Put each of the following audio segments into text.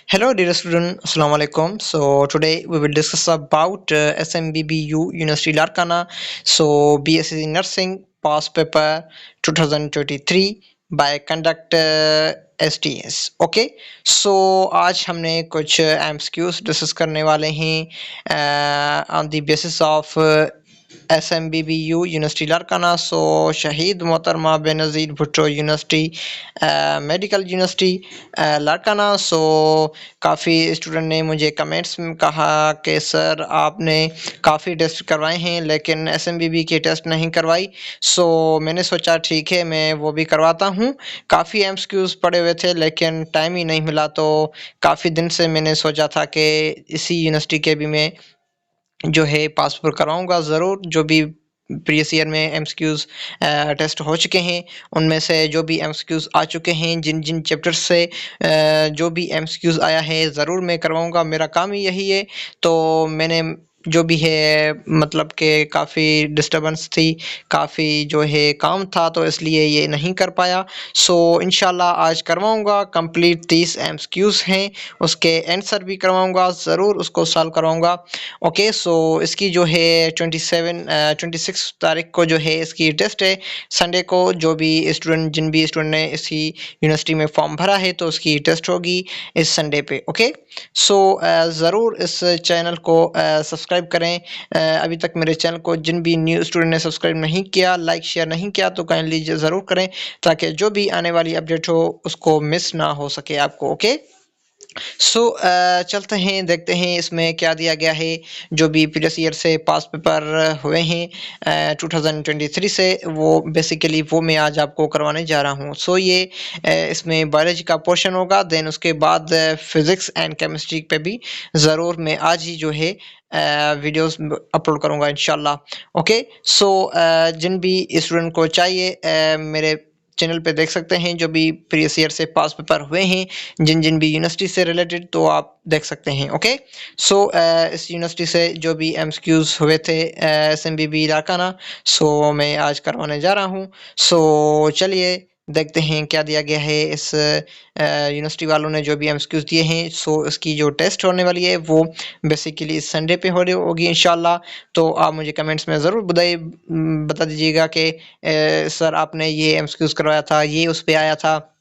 Hello, dear student. Assalamu alaikum. So today we will discuss about SMBBU University Larkana. So BSc Nursing Past Paper 2023 by conduct STS. Okay. So आज हमने कुछ MCQs discuss करने वाले हैं on the basis of SMBBU university Larkana. So Shaheed Mohtarma Benazir Bhutto university medical university Larkana. So काफ़ी student ने मुझे comments में कहा कि सर आपने काफ़ी टेस्ट करवाए हैं लेकिन एसएमबीबी के टेस्ट नहीं करवाई। सो मैंने सोचा ठीक है मैं वो भी करवाता हूँ। काफ़ी एमसीक्यूज़ पड़े हुए थे लेकिन टाइम ही नहीं मिला, तो काफ़ी दिन से मैंने सोचा था कि इसी यूनिवर्सिटी के भी मैं जो है पासपोर्ट करवाऊँगा ज़रूर। जो भी प्रीवियस ईयर में एमसीक्यूज़ टेस्ट हो चुके हैं उनमें से जो भी एमसीक्यूज़ आ चुके हैं, जिन जिन चैप्टर्स से जो भी एमसीक्यूज़ आया है ज़रूर मैं करवाऊँगा। मेरा काम ही यही है। तो मैंने जो भी है मतलब कि काफ़ी डिस्टर्बेंस थी, काफ़ी जो है काम था, तो इसलिए ये नहीं कर पाया। सो इंशाल्लाह आज करवाऊँगा। कंप्लीट 30 एमसीक्यूज़ हैं, उसके आंसर भी करवाऊँगा, ज़रूर उसको सॉल्व करवाऊँगा। ओके। सो इसकी जो है 26 तारीख को जो है इसकी टेस्ट है। संडे को जिन भी स्टूडेंट ने इसी यूनिवर्सिटी में फॉर्म भरा है तो उसकी टेस्ट होगी इस संडे पे। ओके। सो ज़रूर इस चैनल को सब्सक्राइब करें। अभी तक मेरे चैनल को जिन भी न्यू स्टूडेंट ने सब्सक्राइब नहीं किया, लाइक शेयर नहीं किया, तो काइंडली ज़रूर करें ताकि जो भी आने वाली अपडेट हो उसको मिस ना हो सके आपको। ओके। सो चलते हैं, देखते हैं इसमें क्या दिया गया है। जो भी प्रीवियस ईयर से पास पेपर हुए हैं 2023 से, वो बेसिकली वो मैं आज आपको करवाने जा रहा हूँ। सो ये इसमें बायोलॉजी का पोर्शन होगा, देन उसके बाद फिज़िक्स एंड केमिस्ट्री पे भी ज़रूर मैं आज ही जो है वीडियोस अपलोड करूँगा इंशाल्लाह। ओके। सो जिन भी स्टूडेंट को चाहिए मेरे चैनल पे देख सकते हैं, जो भी प्रीवियस ईयर से पास पेपर हुए हैं जिन जिन भी यूनिवर्सिटी से रिलेटेड, तो आप देख सकते हैं। ओके। सो इस यूनिवर्सिटी से जो भी एमसीक्यूज हुए थे एसएमबीबी लारकाना, सो मैं आज करवाने जा रहा हूँ। सो चलिए देखते हैं क्या दिया गया है इस यूनिवर्सिटी वालों ने जो भी एमसीक्यूज दिए हैं। सो इसकी जो टेस्ट होने वाली है वो बेसिकली इस संडे पे हो रही होगी इंशाल्लाह। तो आप मुझे कमेंट्स में ज़रूर बता दीजिएगा कि सर आपने ये एमसीक्यूज करवाया था, ये उस पे आया था,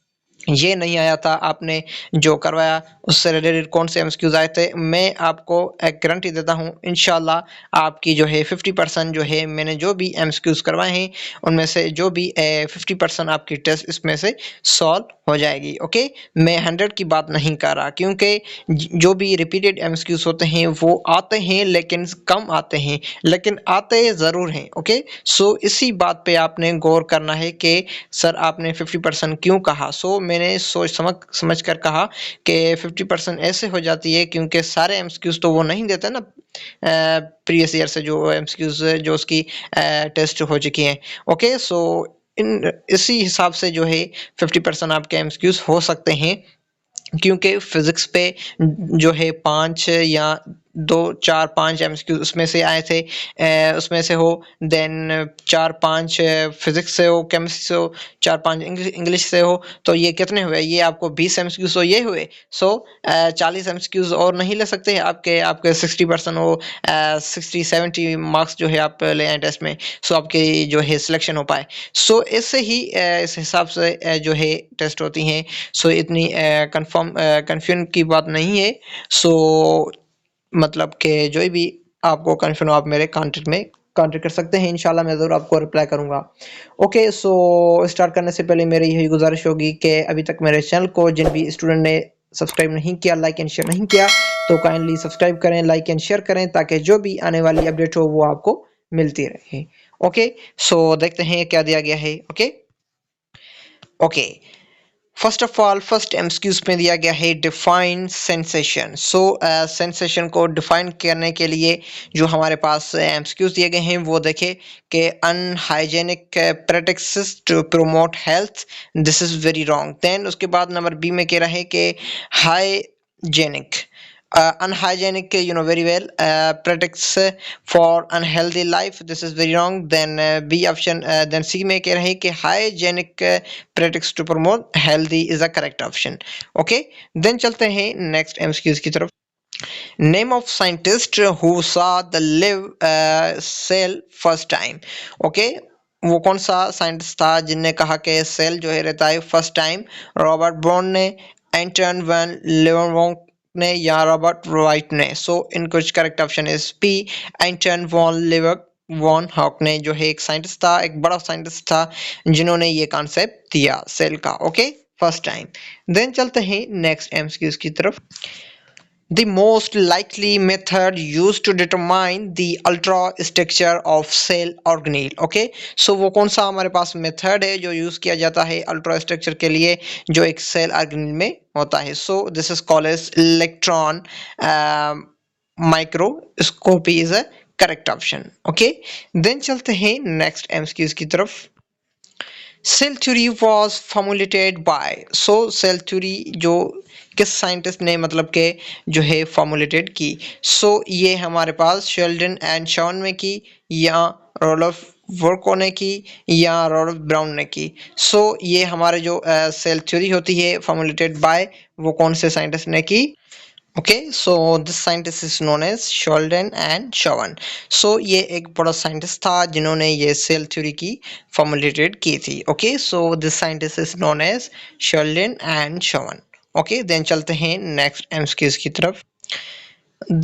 ये नहीं आया था, आपने जो करवाया उससे रिलेटेड कौन से एमसीक्यूज आए थे। मैं आपको एक गारंटी देता हूँ इंशाल्लाह आपकी जो है 50% जो है मैंने जो भी एमसीक्यूज करवाए हैं उनमें से जो भी 50% आपकी टेस्ट इसमें से सॉल्व हो जाएगी। ओके। मैं 100 की बात नहीं कर रहा, क्योंकि जो भी रिपीटेड एमसीक्यूज होते हैं वो आते हैं लेकिन कम आते हैं, लेकिन आते ज़रूर हैं। ओके। सो इसी बात पे आपने गौर करना है कि सर आपने 50% क्यों कहा। सो मैंने सोच समझ कर कहा कि 50% ऐसे हो जाती है क्योंकि सारे एमसीक्यूज तो वो नहीं देते ना प्रीवियस ईयर से जो एमसीक्यूज जो उसकी टेस्ट हो चुकी हैं। ओके। सो इसी हिसाब से जो है 50% आपके एमसीक्यूज हो सकते हैं, क्योंकि फिजिक्स पे जो है 5 या 2 4 5 एमसीक्यू उसमें से आए थे, उसमें से हो, देन 4-5 फिजिक्स से हो, केमिस्ट्री से हो, 4-5 इंग्लिश से हो, तो ये कितने हुए? ये आपको 20 एमसीक्यूज तो ये हुए। सो 40 एमसीक्यूज और नहीं ले सकते आपके 60% हो, 60-70 मार्क्स जो है आप ले आए टेस्ट में, सो आपकी जो है सिलेक्शन हो पाए। सो ऐसे ही इस हिसाब से जो है टेस्ट होती हैं। सो इतनी कन्फ्यूजन की बात नहीं है। सो मतलब कि जो भी आपको कन्फ्यूजन हो आप मेरे कॉन्टेक्ट कर सकते हैं, इंशाल्लाह मैं ज़रूर आपको रिप्लाई करूँगा। ओके। सो स्टार्ट करने से पहले मेरी यही गुजारिश होगी कि अभी तक मेरे चैनल को जिन भी स्टूडेंट ने सब्सक्राइब नहीं किया, लाइक एंड शेयर नहीं किया, तो काइंडली सब्सक्राइब करें, लाइक एंड शेयर करें ताकि जो भी आने वाली अपडेट हो वो आपको मिलती रहे। ओके। सो देखते हैं क्या दिया गया है। Okay. Okay. First of all first MCQs में दिया गया है डिफाइन सेंसेशन। सो सेंसेशन को डिफाइन करने के लिए जो हमारे पास एमसीक्यूज दिए गए हैं वो देखें कि unhygienic practices to promote health, this is very wrong. Then उसके बाद नंबर बी में कह रहा है कि hygienic Unhygienic, very well, predicts for unhealthy life. This is very wrong. Then B option, then C में कह रहे हैं कि hygienic predicts to promote healthy is the correct option. Okay, then चलते हैं next MCQs की तरफ. Name of scientist who saw the live cell first time. Okay, वो कौन सा साइंटिस्ट था जिनने कहा कि सेल जो है रहता है फर्स्ट टाइम? रॉबर्ट बॉर्न ने, एंटन वैन लेeuwenhoek ने, या रॉबर्ट राइट ने? सो इनका correct option is P, Anton von Leeuwenhoek ने, जो है एक साइंटिस्ट था, एक बड़ा साइंटिस्ट था जिन्होंने ये कॉन्सेप्ट दिया सेल का. Okay, first time. देन चलते हैं नेक्स्ट एमसीक्यूज की तरफ. The most likely method used to determine the ultrastructure of cell organelle. Okay, so वो कौन सा हमारे पास मेथड है जो यूज किया जाता है अल्ट्रास्ट्रक्चर के लिए जो एक सेल ऑर्गेनेल में होता है? So this is called as electron microscopy is a correct option. Okay, then चलते हैं नेक्स्ट एमसीक्यूज की तरफ. Cell theory was formulated by. So cell theory जो किस साइंटिस्ट ने मतलब के जो है फॉर्मुलेटेड की? सो ये हमारे पास शेल्डन एंड शॉन में की, या रोडोल्फ वर्को ने की, या रोडोल्फ ब्राउन ने की? सो ये हमारे जो सेल थ्योरी होती है फॉर्मुलेटेड बाय, वो कौन से साइंटिस्ट ने की? Okay, so this scientist is known as Sheldon and Shawn. So ये एक बड़ा साइंटिस्ट था जिन्होंने ये सेल थ्योरी की फॉर्मुलेटेड की थी. Okay, so this scientist is known as Sheldon and Shawn. Okay, then चलते हैं नेक्स्ट एमसीक्यूज की तरफ.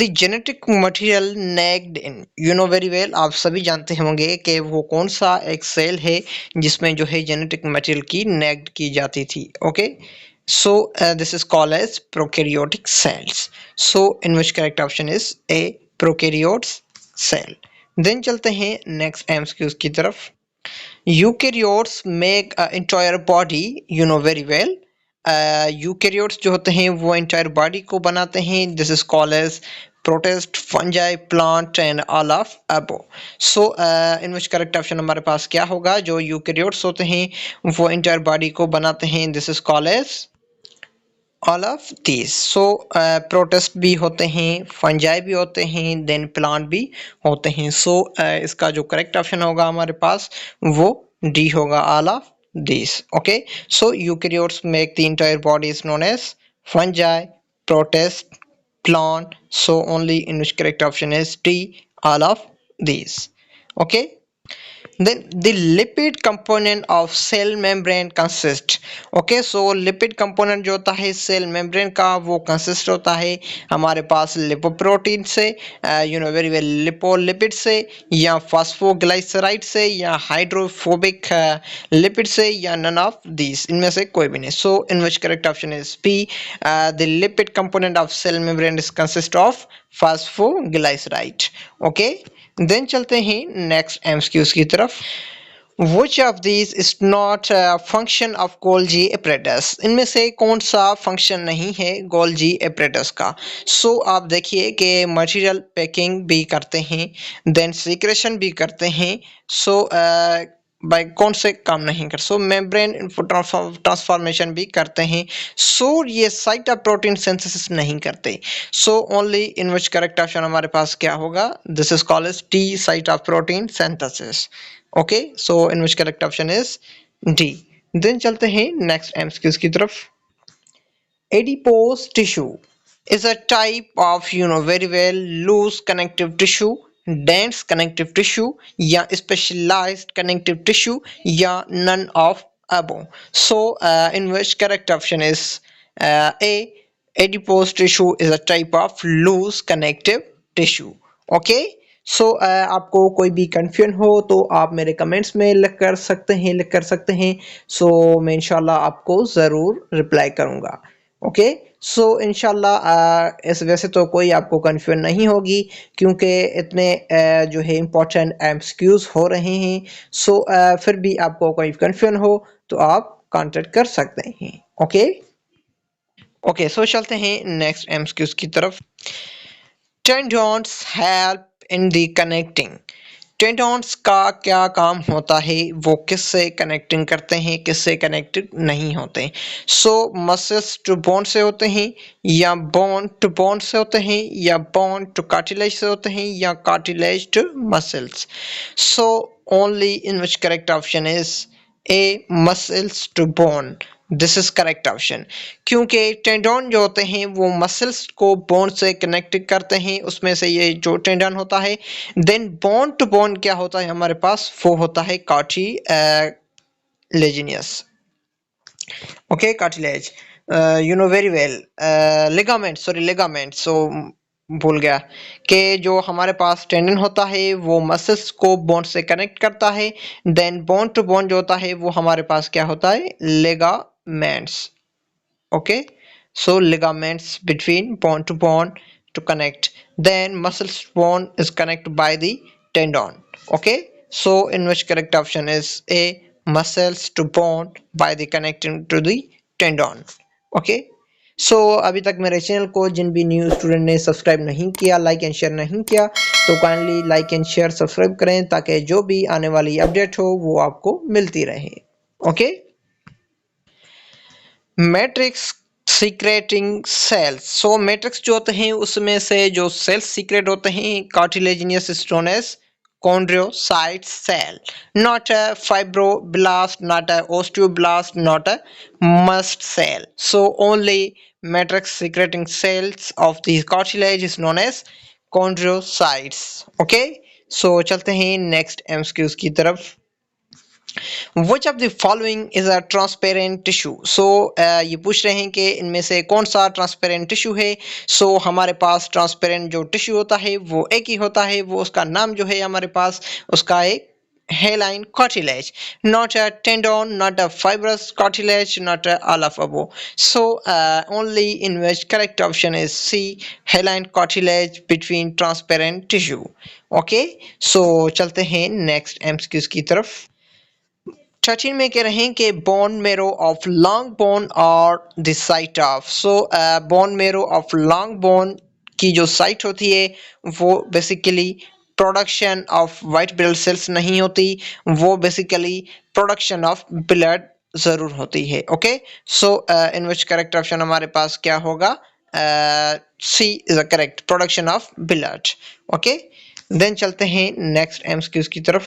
The genetic material nagged in, very well, आप सभी जानते होंगे कि वो कौन सा एक सेल है जिसमें जो है जेनेटिक मटेरियल की नेग्ड की जाती थी. Okay, so this is called as prokaryotic cells. So in which correct option is A, prokaryotes cell. then चलते हैं next MCQs की तरफ. Eukaryotes make entire body, very well. Eukaryotes जो होते हैं वो इंटायर बॉडी को बनाते हैं. This is called as protist, fungi, plant and all of above. So in which correct option हमारे पास क्या होगा? जो यूकेरियोट्स होते हैं वो इंटायर बॉडी को बनाते हैं. This is called as all of these. So protist भी होते हैं, फंजाई भी होते हैं, देन प्लांट भी होते हैं. सो इसका जो करेक्ट ऑप्शन होगा हमारे पास वो डी होगा, all of these. Okay, so eukaryotes make the entire body is known as fungi, protist, plant. So only in which correct option is D, all of these. Okay, then the lipid component of cell membrane consist. Okay, so lipid component जो होता है cell membrane का वो consist होता है हमारे पास lipoprotein से, very well, लिपोलिपिड से, या फॉस्फोग्लाइसराइड से, या हाइड्रोफोबिक लिपिड से, या none of these, इनमें से कोई भी नहीं. So in which correct option is P, the lipid component of cell membrane is consist of phosphoglyceride. Okay, then चलते हैं नेक्स्ट एमसीक्यूज की तरफ. Which of these is not a function of Golgi apparatus? इनमें से कौन सा function नहीं है Golgi apparatus का? सो आप देखिए कि मटेरियल पैकिंग भी करते हैं, देन सीक्रेशन भी करते हैं. सो बाय कौन से काम नहीं कर? सो मेम्ब्रेन ट्रांसफॉर्मेशन भी करते हैं. सो ये साइट ऑफ प्रोटीन सिंथेसिस नहीं करते. So only in which correct option हमारे पास क्या होगा? This is called as T, site of protein synthesis. Okay, so in which correct option is D. Then चलते हैं नेक्स्ट एमसीक्यूज की तरफ. adipose tissue is a type of very well loose connective tissue, dense connective tissue, या specialized connective tissue, या none of above. So in which correct option is A, adipose tissue is a type of loose connective tissue. Okay, सो आपको कोई भी confusion हो तो आप मेरे comments में लिख कर सकते हैं. सो मैं इंशाल्लाह आपको ज़रूर रिप्लाई करूँगा. ओके, सो इंशाल्लाह इस वजह से तो कोई आपको कन्फ्यूजन नहीं होगी क्योंकि इतने जो है इम्पोर्टेंट एमसीक्यूज हो रहे हैं. सो फिर भी आपको कोई कन्फ्यूजन हो तो आप कांटेक्ट कर सकते हैं. ओके ओके, सो चलते हैं नेक्स्ट एमसीक्यूज की तरफ. Tendons help in the connecting. Tendons का क्या काम होता है, वो किससे कनेक्टिंग करते हैं, किससे कनेक्टेड नहीं होते। सो मसल्स टू बोन से होते हैं, या बोन टू बोन से होते हैं, या बोन टू कार्टिलेज से होते हैं, या cartilage to muscles. So only in which correct option is A muscles to bone. This is correct option, क्योंकि टेंडन जो होते हैं वो मसल्स को बोन से कनेक्ट करते हैं, उसमें से ये जो टेंडन होता है। देन बोन टू बोन क्या होता है हमारे पास, वो होता है cartilaginous. Okay, cartilage, you know very well. Ligament, sorry ligament, so भूल गया कि जो हमारे पास टेंडन होता है वो मसल्स को बोन से कनेक्ट करता है। देन बोन टू बोन जो होता है वो हमारे पास क्या होता है, ligaments. okay, so ligaments between bone to bone to connect, then muscles bone is connected by the tendon. Okay, so in which correct option is a, muscles to bone by the connecting to the tendon. Okay, सो अभी तक मेरे channel को जिन भी new student ने subscribe नहीं किया, like and share नहीं किया, तो kindly like and share subscribe करें ताकि जो भी आने वाली अपडेट हो वो आपको मिलती रहे। Okay, matrix secreting cells. So matrix जो होते हैं उसमें से जो सेल्स सीक्रेट होते हैं cartilaginous stone age chondrocyte cell, not a fibroblast, not a osteoblast, not a mast cell. So only matrix secreting cells of the cartilage is known as chondrocytes. Okay, so चलते हैं next MCQs की तरफ। Which of the following is a transparent tissue? So ये पूछ रहे हैं कि इनमें से कौन सा ट्रांसपेरेंट टिश्यू है। सो हमारे पास ट्रांसपेरेंट जो टिश्यू होता है वो एक ही होता है, वो उसका नाम जो है हमारे पास उसका एक haline cartilage, not a tendon, not a fibrous cartilage, not a all of above. So only in which correct option is C, haline cartilage between transparent tissue. Okay, so चलते हैं नेक्स्ट एमसीक्यूज की तरफ। 13 में कह रहे हैं कि bone marrow of long bone और the site of. So bone marrow of long bone की जो साइट होती है वो basically production of white blood cells नहीं होती, वो बेसिकली प्रोडक्शन ऑफ ब्लड जरूर होती है। Okay, so in which correct option हमारे पास क्या होगा, C is a correct, production of blood. Okay, then चलते हैं नेक्स्ट एमसीक्यूज की तरफ।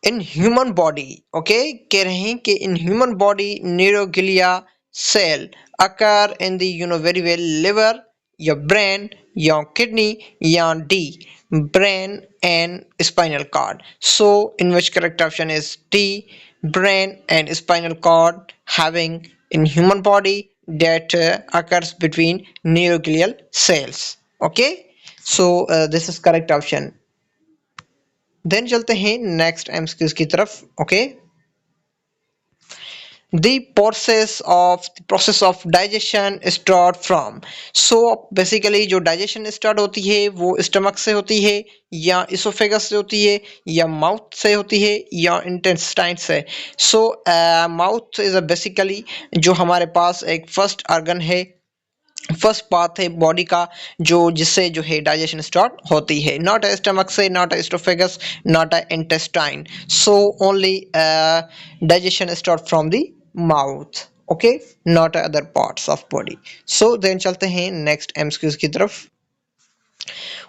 इन ह्यूमन बॉडी, ओके, कह रहे हैं कि in human body neuroglia cell occur in the very well liver या ब्रेन या किडनी या D, brain and spinal cord. So in which correct option is D, brain and spinal cord having in human body that occurs between neuroglial cells. Okay, so this is correct option. Then चलते हैं next MCQs की तरफ। Okay, the process of digestion start from. So basically जो digestion start होती है वो stomach से होती है, या इसोफेगस से होती है, या माउथ से होती है, या इंटेस्टाइन से। सो माउथ इज बेसिकली जो हमारे पास एक फर्स्ट ऑर्गन है, फर्स्ट पाथ है बॉडी का जो जिससे जो है डाइजेशन स्टार्ट होती है, नॉट अ स्टमक से, not a esophagus, not a intestine. So only digestion start from the mouth. Okay, not other parts of body. So then चलते हैं नेक्स्ट एमसीक्यूज की तरफ।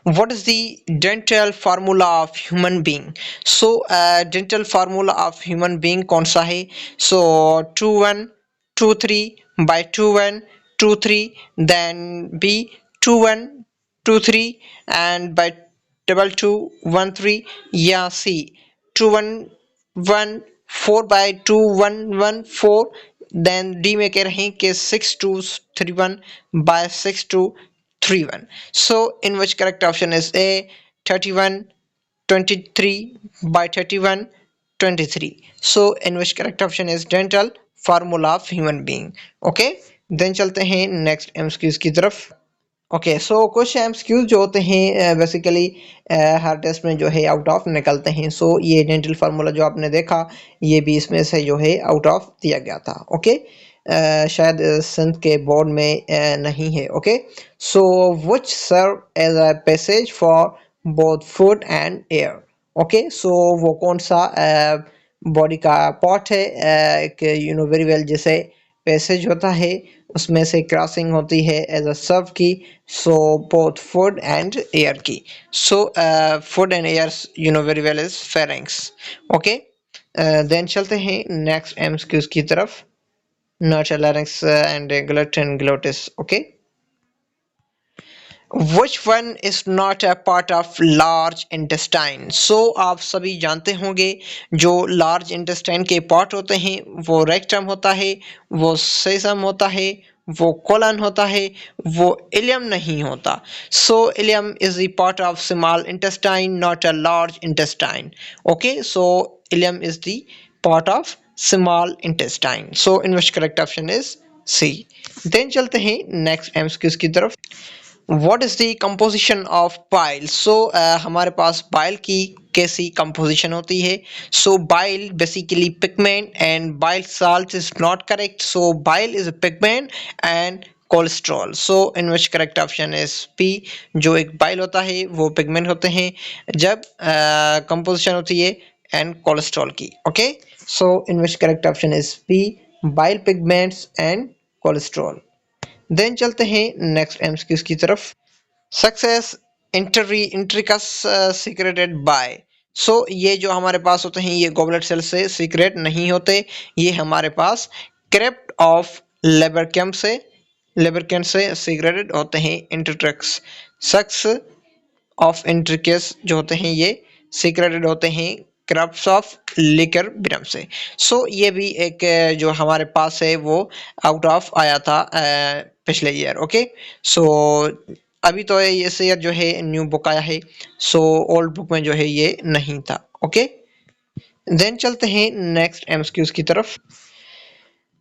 what is the dental formula of human being? So dental formula of human being कौन सा है? So 2123 by 2123, then B 2123 and by 2213, या C 2114 by 2114, then D में कह रहे हैं कि 6231 by 6231. So in which correct option is A 3123 by 3123. So in which correct option is dental formula of human being. Okay, then चलते हैं next MCQs की तरफ। ओके, सो कुछ एमसीक्यूज जो होते हैं बेसिकली हर टेस्ट में जो है आउट ऑफ निकलते हैं। सो ये डेंटल फार्मूला जो आपने देखा ये भी इसमें से जो है आउट ऑफ दिया गया था। ओके, शायद सिंध के बोर्ड में नहीं है। Okay, so which serve as a passage for both food and air. Okay, so वो कौन सा बॉडी का पार्ट है, एक वेरी वेल जैसे पैसेज होता है उसमें से क्रॉसिंग होती है एज अ सर्व की, so both food and air की, so food and air very well is pharynx. Okay, then चलते हैं नेक्स्ट एमसीक्यूज की तरफ। Nasal larynx and glut and glottis. Okay, which one is not a part of large intestine? So आप सभी जानते होंगे जो large intestine के part होते हैं वो rectum होता है, वो sesam होता है, वो colon होता है, वो ileum नहीं होता। So ileum is the part of small intestine, not a large intestine. Okay, so ileum is the part of small intestine. So in which correct option is C. Then चलते हैं next MCQs की तरफ। What is the composition of bile? So हमारे पास bile की कैसी composition होती है? So bile basically pigment and bile salt is not correct, so bile is a pigment and cholesterol. So in which correct option is P. जो एक bile होता है वो पिगमेंट होते हैं जब कंपोजिशन होती है एंड कोलेस्ट्रॉल की। Okay, so in which correct option is P, bile pigments and cholesterol. Then चलते हैं नेक्स्ट एमसीक्यूज की तरफ। Succus entericus secreted by. So ये जो हमारे पास होते हैं ये गॉबलेट सेल से सीक्रेट नहीं होते, ये हमारे पास क्रेप्ट ऑफ लेबरकैम से सीक्रेटेड होते हैं। इंट्रिक्स सक्स ऑफ इंट्रिकस जो होते हैं ये सीक्रेटेड होते हैं क्रप्स ऑफ लिकर बिरम से। सो ये भी एक जो हमारे पास है वो आउट ऑफ आया था पिछले ईयर। ओके, सो अभी तो ये ईयर जो है न्यू बुक आया है, सो ओल्ड बुक में जो है ये नहीं था। ओके, देन चलते हैं नेक्स्ट एमसीक्यूज की तरफ।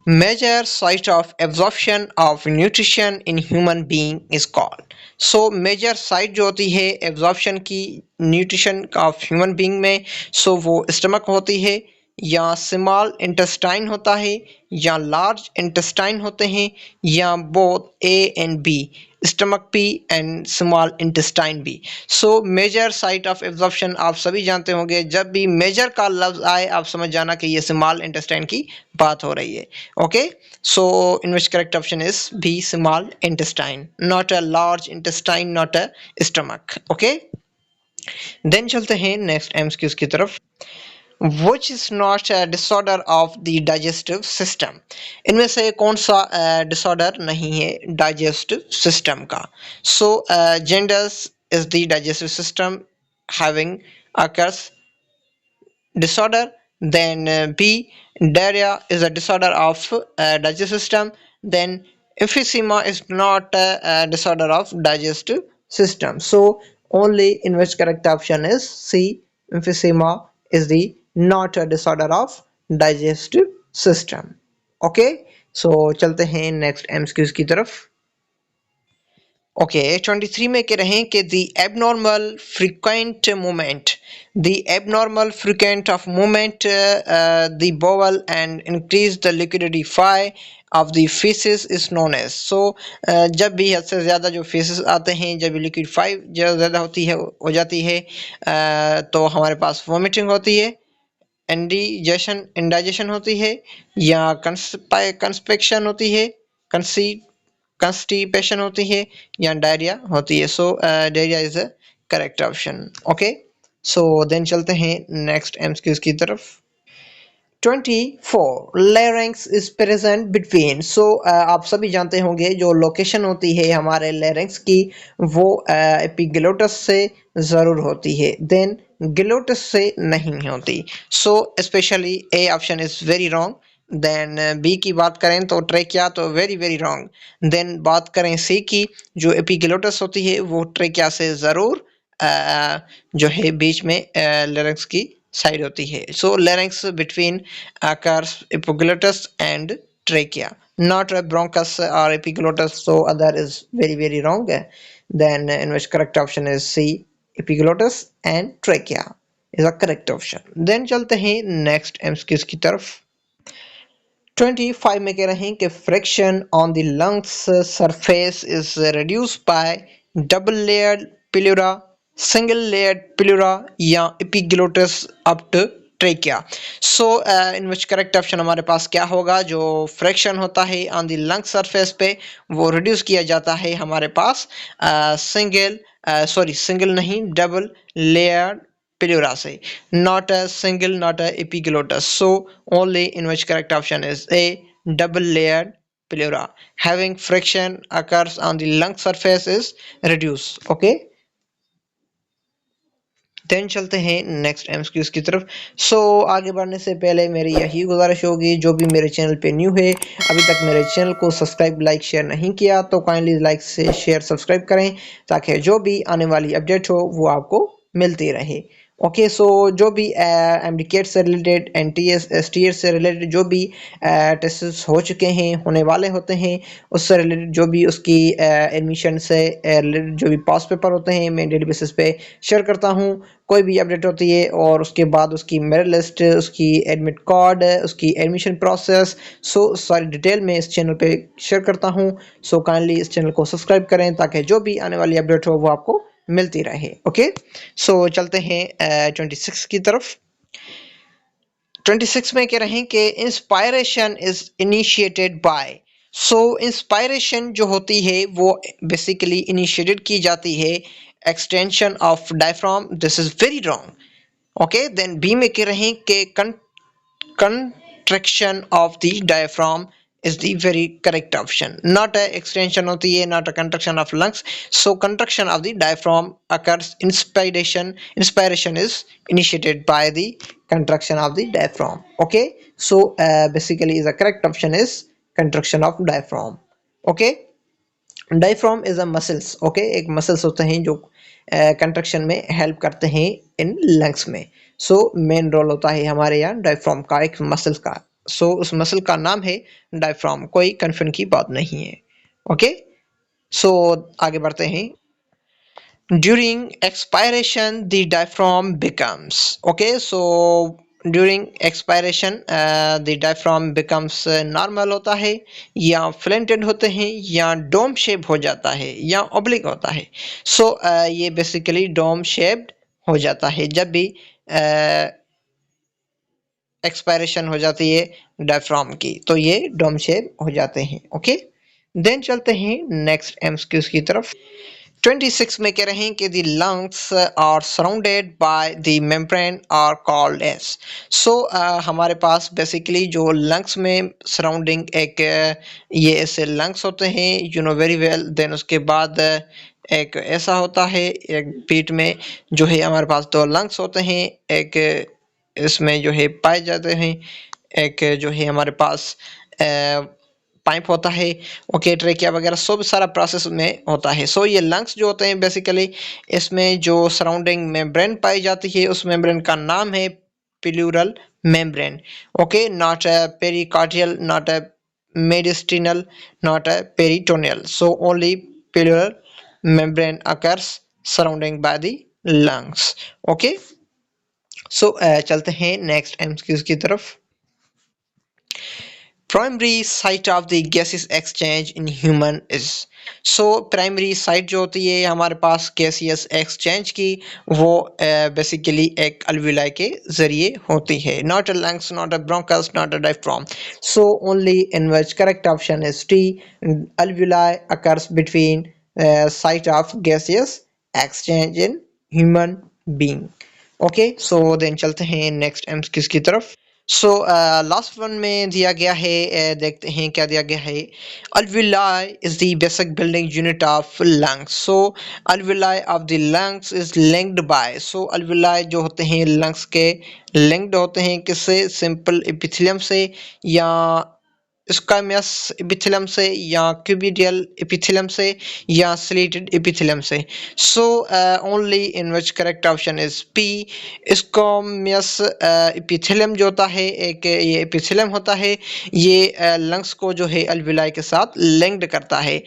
Major site of absorption of nutrition in human being is called. So major site जो होती है absorption की nutrition of human being में, so वो stomach होती है या small intestine होता है या large intestine होते हैं या both A and B, stomach B and small intestine B. So major site of absorption आप सभी जानते होंगे, जब भी major का लफ्ज आए आप समझ जाना कि ये small intestine की बात हो रही है। Okay, so in which correct option is B, small intestine, not a large intestine, not a stomach. Okay, then चलते हैं next MCQs की तरफ। which is not a disorder of the digestive system? इनमें से कौन सा disorder नहीं है digestive system का? So jaundice is the digestive system having occurs disorder. Then B, diarrhea is a disorder of digestive system. Then emphysema is not a disorder of digestive system. So only in which correct option is C, emphysema is the not a disorder of digestive system. Okay, so चलते हैं next MCQs की तरफ। Okay, 23 में कह रहे हैं कि the abnormal frequent movement, the abnormal frequent of movement the bowel and increase the liquidify of the feces is known as. So जब भी हद से ज़्यादा जो feces आते हैं, जब liquidify ज़्यादा होती है हो जाती है तो हमारे पास vomiting होती है, इंडाइजेशन होती है या कंस्पेक्शन होती है, कंस्टिपेशन होती है या डायरिया होती है। So diarrhoea is a correct option. Okay, so then चलते हैं नेक्स्ट एमसीक्यूज की तरफ। 24 larynx is present between। सो आप सभी जानते होंगे जो लोकेशन होती है हमारे larynx की वो एपिग्लोटस से ज़रूर होती है, देन ग्लोटस से नहीं होती। So specially A option is very wrong. Then B की बात करें तो ट्रेकिया तो वेरी वेरी रॉन्ग। देन बात करें सी की, जो एपिग्लोटस होती है वो ट्रेकिया से ज़रूर जो है बीच में larynx की साइड होती है। सो larynx between occurs epiglottis and trachea, not a bronchus or epiglottis, so other is very very wrong. Then in which correct option is C, epiglottis and trachea is a correct option. Then चलते हैं next MCQs की तरफ। 25 में कह रहे हैं कि friction on the lungs surface is reduced by double layered pleura single layered pleura या epiglottis up to trachea. So in which correct option हमारे पास क्या होगा? जो फ्रैक्शन होता है ऑन द लंग सरफेस पे वो रिड्यूस किया जाता है हमारे पास सिंगल नहीं, डबल लेयर्ड प्लूरा से, not a single, not a epiglottis. So only in which correct option is a double layered pleura. Having friction occurs on the lung surface is reduced. Okay. Then चलते हैं next MCQs की तरफ। आगे बढ़ने से पहले मेरी यही गुजारिश होगी, जो भी मेरे चैनल पे न्यू है, अभी तक मेरे चैनल को सब्सक्राइब लाइक शेयर नहीं किया तो काइंडली लाइक से शेयर सब्सक्राइब करें, ताकि जो भी आने वाली अपडेट हो वो आपको मिलती रहे। ओके, जो भी एमडीकेट से रिलेटेड, एनटीएस एसटीएस से रिलेटेड जो भी टेस्ट हो चुके हैं, होने वाले होते हैं, उससे रिलेटेड जो भी उसकी एडमिशन से रिलेटेड जो भी पास पेपर होते हैं, मैं डेली बेसिस पे शेयर करता हूँ। कोई भी अपडेट होती है और उसके बाद उसकी मेरिट लिस्ट, उसकी एडमिट कार्ड, उसकी एडमिशन प्रोसेस, सारी डिटेल में इस चैनल पे शेयर करता हूँ। काइंडली इस चैनल को सब्सक्राइब करें, ताकि जो भी आने वाली अपडेट हो वो आपको मिलती रहे। ओके, चलते हैं 26 की तरफ। 26 में कह रहे हैं कि inspiration is initiated by. Inspiration जो होती है वो बेसिकली इनिशिएटेड की जाती है extension of diaphragm. This is very wrong. Okay, then B में कह रहे हैं कि contraction of the diaphragm is the very correct option. Not a extension होती है, not a contraction of lungs. So contraction of the diaphragm occurs. Inspiration is initiated by the contraction of the diaphragm. Okay, basically the correct option is contraction of diaphragm. Okay, diaphragm is a muscles. Okay, एक muscles होते हैं जो construction में help करते हैं in lungs में। Main role होता है हमारे यहाँ डायफ्राम का, एक मसल्स का। उस मसल का नाम है डायफ्राम, कोई कंफ्यूजन की बात नहीं है। ओके, आगे बढ़ते हैं। During expiration, the diaphragm becomes, okay, during expiration the diaphragm becomes normal होता है, या फ्लेंटेड होते हैं, या डोम शेप हो जाता है, या ऑब्लिक होता है। ये बेसिकली डोम शेप्ड हो जाता है जब भी एक्सपायरेशन हो जाती है डायफ्राम की, तो ये डोम शेप हो जाते हैं। ओके, देन चलते हैं नेक्स्ट एमसीक्यूज की तरफ। 26 में कह रहे हैं कि the lungs are surrounded by the membrane are called as। हमारे पास बेसिकली जो लंग्स में सराउंडिंग एक ये ऐसे लंग्स होते हैं, you know very well. Then उसके बाद एक ऐसा होता है, एक पीठ में जो है हमारे पास दो लंग्स होते हैं, एक इसमें जो है पाए जाते हैं, एक जो है हमारे पास पाइप होता है। ओके, ट्रेकिया वगैरह सब सारा प्रोसेस में होता है। ये लंग्स जो होते हैं बेसिकली, इसमें जो सराउंडिंग मेम्ब्रेन पाई जाती है, उस मेम्ब्रेन का नाम है pleural membrane. Okay, not a pericardial, not a mediastinal, not a peritoneal. Only pleural membrane occurs surrounding by the lungs. Okay, चलते हैं नेक्स्ट एमसीक्यूज की तरफ। Primary site of the gases exchange in human is. Primary site जो होती है हमारे पास gaseous exchange की, वो बेसिकली एक अल्विलाई के जरिए होती है। Not a lungs, not a bronchus, not a diaphragm. Only in which correct option is T, alveoli occurs between site of gaseous exchange in human being. Okay, then चलते हैं next MCQs की तरफ। Last one में दिया गया है, देखते हैं क्या दिया गया है। alveoli is the basic building unit of lungs. Alveoli of the lungs is linked by, alveoli जो होते हैं lungs के linked होते हैं किससे? सिंपल एपिथेलियम से, या स्क्वामस एपिथेलियम से, या क्यूबिडियल एपिथेलियम से, या स्लेटेड एपिथेलियम से। Only in which correct option is P, squamous epithelium जो होता है, एक ये एपिथेलियम होता है, ये लंग्स को जो है अल्विलाई के साथ लिंक्ड करता है।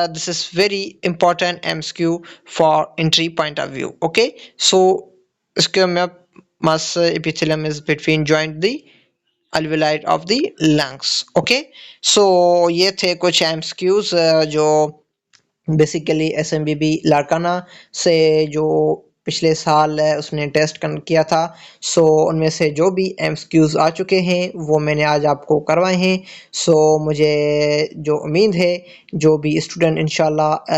This is very important MCQ for entry point of view. Okay, squamous epithelium is between joint the alveoli of the lungs. Okay, ये थे कुछ एमसीक्यूज जो बेसिकली एसएमबीबी लारकाना से जो पिछले साल उसने टेस्ट किया था, सो उनमें से जो भी एमसीक्यूज आ चुके हैं वो मैंने आज आपको करवाए हैं। सो मुझे जो उम्मीद है जो भी स्टूडेंट इंशाल्लाह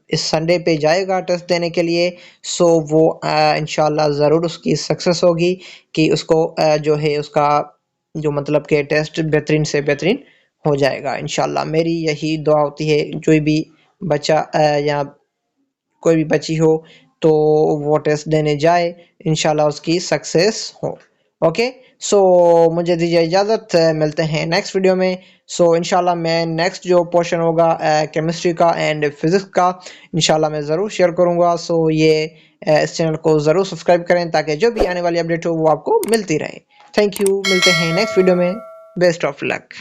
इस संडे पे जाएगा टेस्ट देने के लिए, सो वो इंशाल्लाह ज़रूर उसकी सक्सेस होगी कि उसको जो है उसका जो मतलब कि टेस्ट बेहतरीन से बेहतरीन हो जाएगा इंशाल्लाह। मेरी यही दुआ होती है जो भी बच्चा या कोई भी बच्ची हो तो वो टेस्ट देने जाए, इंशाल्लाह उसकी सक्सेस हो। ओके, सो मुझे दीजिए इजाज़त, मिलते हैं नेक्स्ट वीडियो में। सो इंशाल्लाह मैं नेक्स्ट जो पोर्शन होगा केमिस्ट्री का एंड फिज़िक्स का इंशाल्लाह मैं ज़रूर शेयर करूँगा। सो ये इस चैनल को ज़रूर सब्सक्राइब करें ताकि जो भी आने वाली अपडेट हो वो आपको मिलती रहे। थैंक यू, मिलते हैं नेक्स्ट वीडियो में। Best of luck.